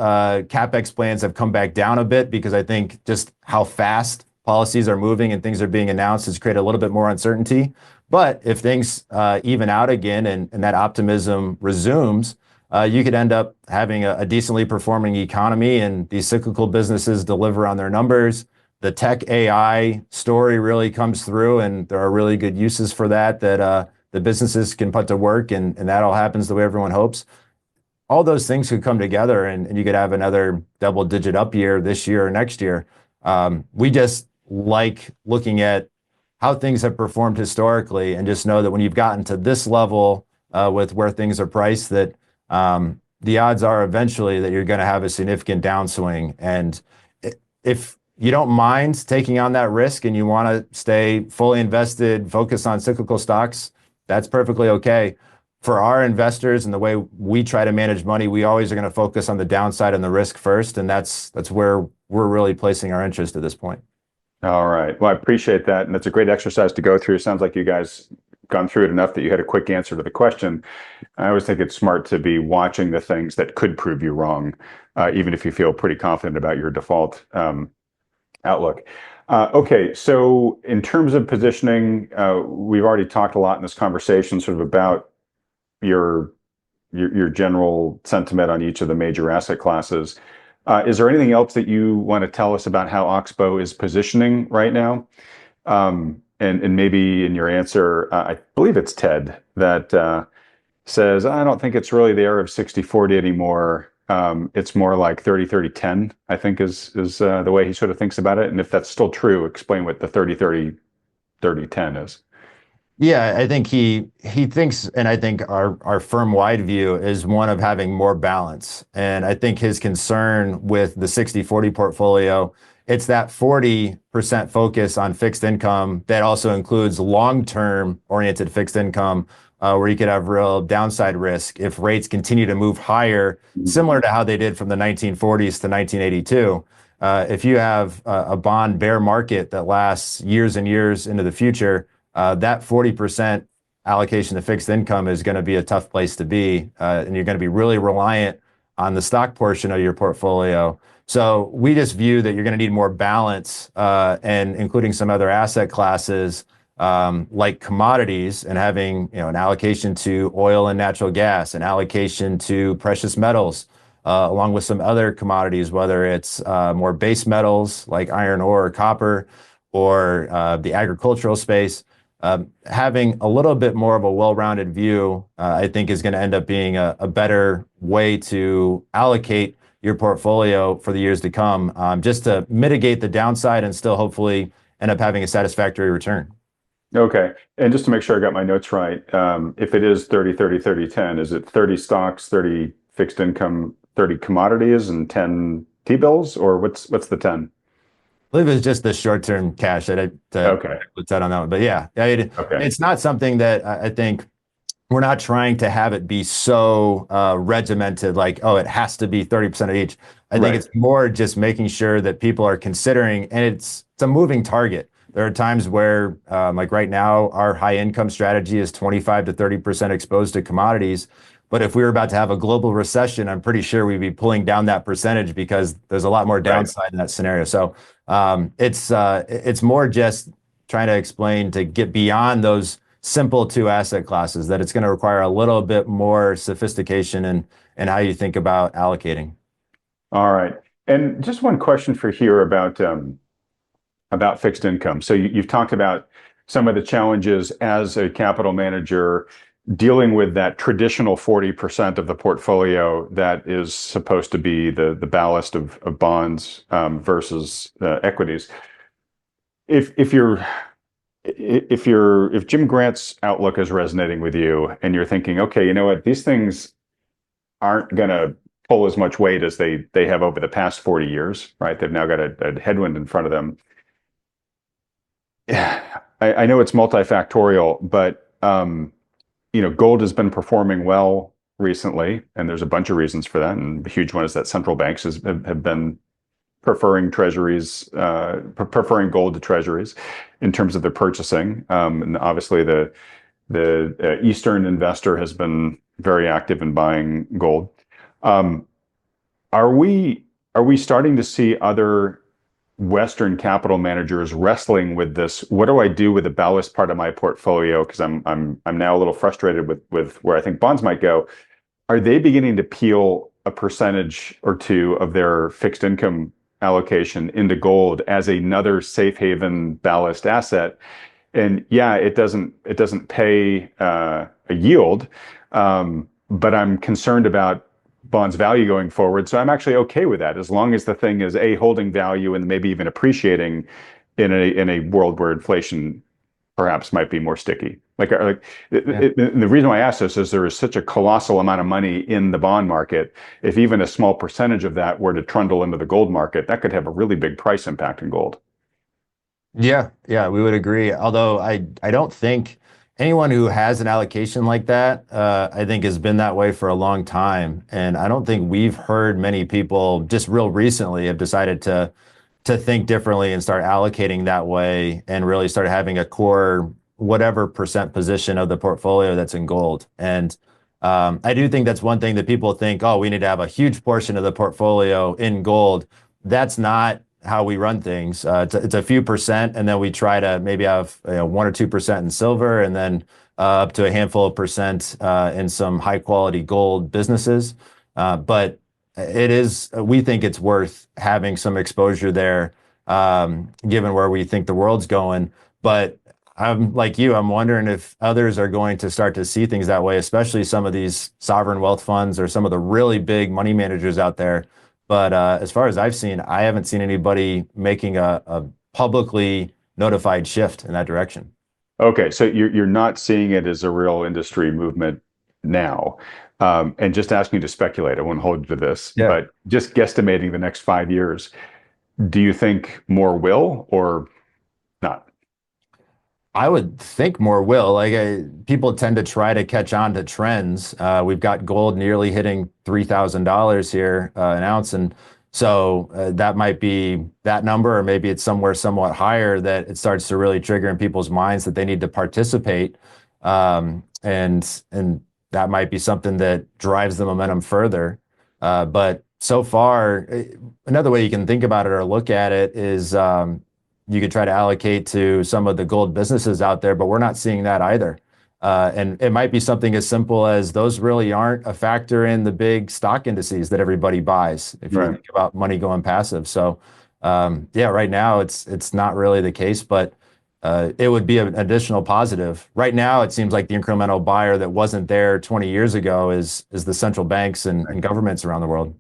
Speaker 2: CapEx plans have come back down a bit because I think just how fast policies are moving and things are being announced has created a little bit more uncertainty. But if things even out again and that optimism resumes, you could end up having a decently performing economy and these cyclical businesses deliver on their numbers. The tech AI story really comes through, and there are really good uses for that the businesses can put to work, and that all happens the way everyone hopes. All those things could come together, and you could have another double-digit up year this year or next year. We just like looking at how things have performed historically, and just know that when you've gotten to this level with where things are priced, that the odds are eventually that you're going to have a significant downswing. And if you don't mind taking on that risk and you want to stay fully invested, focus on cyclical stocks, that's perfectly okay. For our investors and the way we try to manage money, we always are going to focus on the downside and the risk first, and that's where we're really placing our interest at this point.
Speaker 1: All right. Well, I appreciate that, and it's a great exercise to go through. Sounds like you guys gone through it enough that you had a quick answer to the question. I always think it's smart to be watching the things that could prove you wrong, even if you feel pretty confident about your default outlook. Okay, so in terms of positioning, we've already talked a lot in this conversation sort of about your general sentiment on each of the major asset classes. Is there anything else that you want to tell us about how Oxbow is positioning right now? And maybe in your answer, I believe it's Ted that says, I don't think it's really the era of 60-40 anymore. It's more like 30-30-10, I think is the way he sort of thinks about it. And if that's still true, explain what the 30-30-30-10 is.
Speaker 2: Yeah, I think he thinks, and I think our firm-wide view is one of having more balance. And I think his concern with the 60-40 portfolio, it's that 40% focus on fixed income that also includes long-term oriented fixed income, where you could have real downside risk if rates continue to move higher, similar to how they did from the 1940s to 1982. If you have a bond bear market that lasts years and years into the future, that 40% allocation to fixed income is going to be a tough place to be, and you're going to be really reliant on the stock portion of your portfolio. So we just view that you're going to need more balance, and including some other asset classes like commodities, and having an allocation to oil and natural gas, an allocation to precious metals, along with some other commodities, whether it's more base metals like iron ore or copper, or the agricultural space. Having a little bit more of a well-rounded view, I think, is going to end up being a better way to allocate your portfolio for the years to come, just to mitigate the downside and still hopefully end up having a satisfactory return.
Speaker 1: Okay. And just to make sure I got my notes right, if it is 30-30-30-10, is it 30 stocks, 30 fixed income, 30 commodities, and 10 T-bills, or what's the 10?
Speaker 2: I believe it's just the short-term cash that
Speaker 1: Okay.
Speaker 2: put that on that one. But yeah,
Speaker 1: Okay.
Speaker 2: it's not something that I think we're not trying to have it be so regimented, like, oh, it has to be 30% of each. I think it's more just making sure that people are considering, and it's a moving target. There are times where, like right now, our high income strategy is 25 to 30% exposed to commodities. But if we were about to have a global recession, I'm pretty sure we'd be pulling down that percentage because there's a lot more downside in that scenario. So it's more just trying to explain, to get beyond those simple two asset classes, that it's going to require a little bit more sophistication in how you think about allocating.
Speaker 1: All right. And just one question for here about fixed income. So you've talked about some of the challenges as a capital manager dealing with that traditional 40% of the portfolio that is supposed to be the ballast of bonds versus equities. If Jim Grant's outlook is resonating with you and you're thinking, okay, you know what, these things aren't going to pull as much weight as they have over the past 40 years, right? They've now got a headwind in front of them. I know it's multifactorial, but gold has been performing well recently, and there's a bunch of reasons for that. And the huge one is that central banks have been preferring treasuries, preferring gold to treasuries in terms of their purchasing. And obviously, the Eastern investor has been very active in buying gold. Um, are we starting to see other Western capital managers wrestling with this? What do I do with the ballast part of my portfolio? Because I'm now a little frustrated with where I think bonds might go. Are they beginning to peel a percentage or two of their fixed income allocation into gold as another safe haven ballast asset? And yeah, it doesn't pay a yield, but I'm concerned about bonds value going forward. So I'm actually okay with that as long as the thing is a holding value and maybe even appreciating in a world where inflation perhaps might be more sticky.
Speaker 2: Yeah.
Speaker 1: The reason why I ask this is there is such a colossal amount of money in the bond market. If even a small percentage of that were to trundle into the gold market, that could have a really big price impact in gold.
Speaker 2: Yeah, yeah, we would agree. Although I don't think anyone who has an allocation like that, I think has been that way for a long time. And I don't think we've heard many people just real recently have decided to think differently and start allocating that way and really start having a core whatever percent position of the portfolio that's in gold. And I do think that's one thing that people think, oh, we need to have a huge portion of the portfolio in gold. That's not how we run things. It's a few percent, and then we try to maybe have 1 or 2% in silver, and then up to a handful of percent in some high quality gold businesses. But we think it's worth having some exposure there, given where we think the world's going. But I'm like you, I'm wondering if others are going to start to see things that way, especially some of these sovereign wealth funds or some of the really big money managers out there. But as far as I've seen, I haven't seen anybody making a publicly notified shift in that direction.
Speaker 1: Okay, so you're not seeing it as a real industry movement now. And just asking you to speculate, I won't hold you to this,
Speaker 2: Yeah.
Speaker 1: but just guesstimating the next 5 years, do you think more will or not?
Speaker 2: I would think more will. People tend to try to catch on to trends. We've got gold nearly hitting $3,000 here an ounce, and so that might be that number, or maybe it's somewhere somewhat higher that it starts to really trigger in people's minds that they need to participate, and that might be something that drives the momentum further. But so far, another way you can think about it or look at it is. You could try to allocate to some of the gold businesses out there, but we're not seeing that either. And it might be something as simple as those really aren't a factor in the big stock indices that everybody buys, if you
Speaker 1: Right.
Speaker 2: think about money going passive. So, yeah, right now it's not really the case, but it would be an additional positive. Right now, it seems like the incremental buyer that wasn't there 20 years ago is the central banks and governments around the world.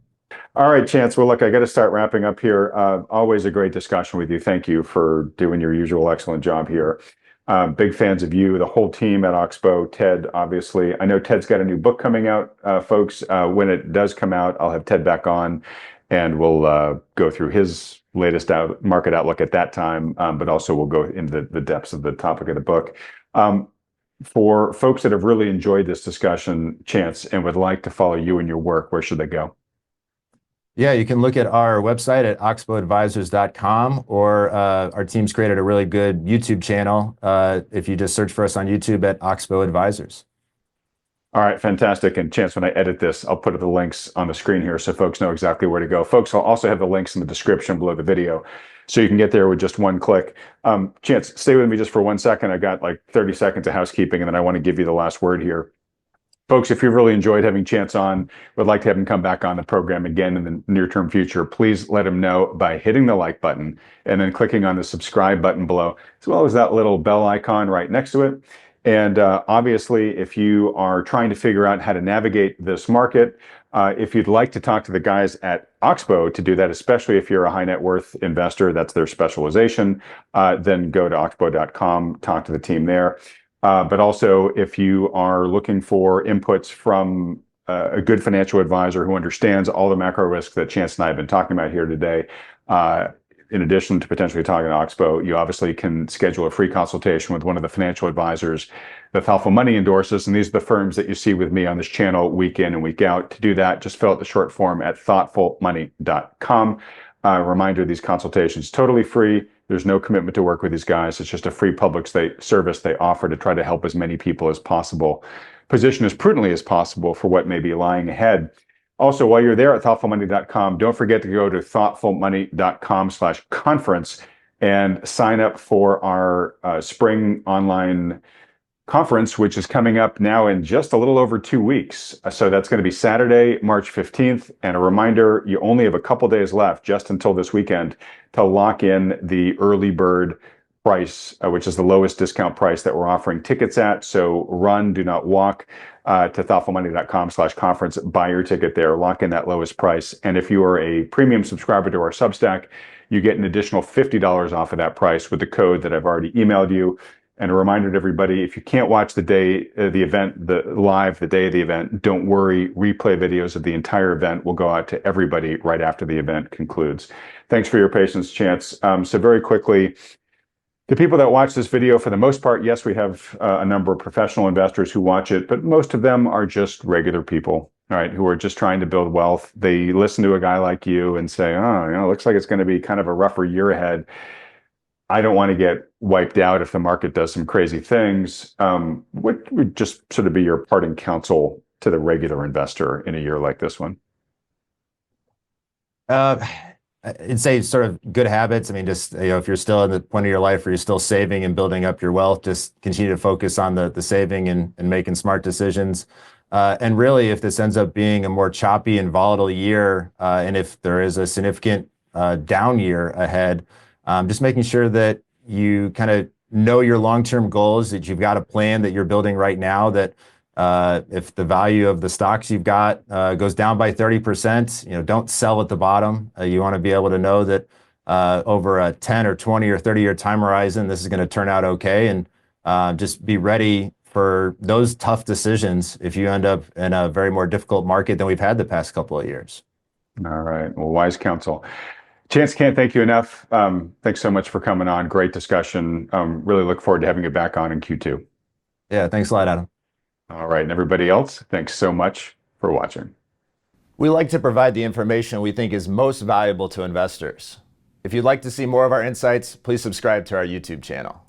Speaker 1: All right, Chance. Well, look, I got to start wrapping up here. Always a great discussion with you. Thank you for doing your usual excellent job here. Big fans of you, the whole team at Oxbow, Ted, obviously. I know Ted's got a new book coming out, folks. When it does come out, I'll have Ted back on and we'll go through his latest market outlook at that time, but also we'll go into the depths of the topic of the book. For folks that have really enjoyed this discussion, Chance, and would like to follow you and your work, where should they go?
Speaker 2: Yeah, you can look at our website at oxbowadvisors.com, or our team's created a really good YouTube channel. If you just search for us on YouTube at Oxbow Advisors.
Speaker 1: All right, fantastic. And Chance, when I edit this, I'll put the links on the screen here so folks know exactly where to go. Folks, I'll also have the links in the description below the video so you can get there with just one click. Chance, stay with me just for 1 second. I got like 30 seconds of housekeeping, and then I want to give you the last word here. Folks, if you've really enjoyed having Chance on, would like to have him come back on the program again in the near-term future, please let him know by hitting the like button and then clicking on the subscribe button below, as well as that little bell icon right next to it. And obviously, if you are trying to figure out how to navigate this market, if you'd like to talk to the guys at Oxbow to do that, especially if you're a high net worth investor, that's their specialization, then go to oxbow.com, talk to the team there. But also, if you are looking for inputs from a good financial advisor who understands all the macro risks that Chance and I have been talking about here today, in addition to potentially talking to Oxbow, you obviously can schedule a free consultation with one of the financial advisors that Thoughtful Money endorses. And these are the firms that you see with me on this channel week in and week out. To do that, just fill out the short form at thoughtfulmoney.com. Reminder, these consultations totally free. There's no commitment to work with these guys. It's just a free public service they offer to try to help as many people as possible position as prudently as possible for what may be lying ahead. Also, while you're there at thoughtfulmoney.com, don't forget to go to thoughtfulmoney.com/conference and sign up for our spring online conference, which is coming up now in just a little over 2 weeks. So that's going to be Saturday, March 15th. And a reminder, you only have a couple days left just until this weekend to lock in the early bird price, which is the lowest discount price that we're offering tickets at. So run, do not walk to thoughtfulmoney.com/conference, buy your ticket there, lock in that lowest price. And if you are a premium subscriber to our Substack, you get an additional $50 off of that price with the code that I've already emailed you. And a reminder to everybody, if you can't watch the day of the event, the day of the event, don't worry. Replay videos of the entire event will go out to everybody right after the event concludes. Thanks for your patience, Chance. So very quickly, the people that watch this video, for the most part, yes, we have a number of professional investors who watch it, but most of them are just regular people, all right, who are just trying to build wealth. They listen to a guy like you and say, oh, it looks like it's going to be kind of a rougher year ahead. I don't want to get wiped out if the market does some crazy things. What would just sort of be your parting counsel to the regular investor in a year like this one?
Speaker 2: I'd say sort of good habits. I mean, just, if you're still at the point of your life where you're still saving and building up your wealth, just continue to focus on the saving and making smart decisions. And really, if this ends up being a more choppy and volatile year, and if there is a significant down year ahead, just making sure that you kind of know your long-term goals, that you've got a plan that you're building right now, that if the value of the stocks you've got goes down by 30%, don't sell at the bottom. You want to be able to know that over a 10 or 20 or 30-year time horizon, this is going to turn out okay. And just be ready for those tough decisions if you end up in a very more difficult market than we've had the past couple of years.
Speaker 1: All right. Well, wise counsel. Chance, can't thank you enough. Thanks so much for coming on. Great discussion. Really look forward to having you back on in Q2.
Speaker 2: Yeah, thanks a lot, Adam.
Speaker 1: All right. And everybody else, thanks so much for watching.
Speaker 3: We like to provide the information we think is most valuable to investors. If you'd like to see more of our insights, please subscribe to our YouTube channel.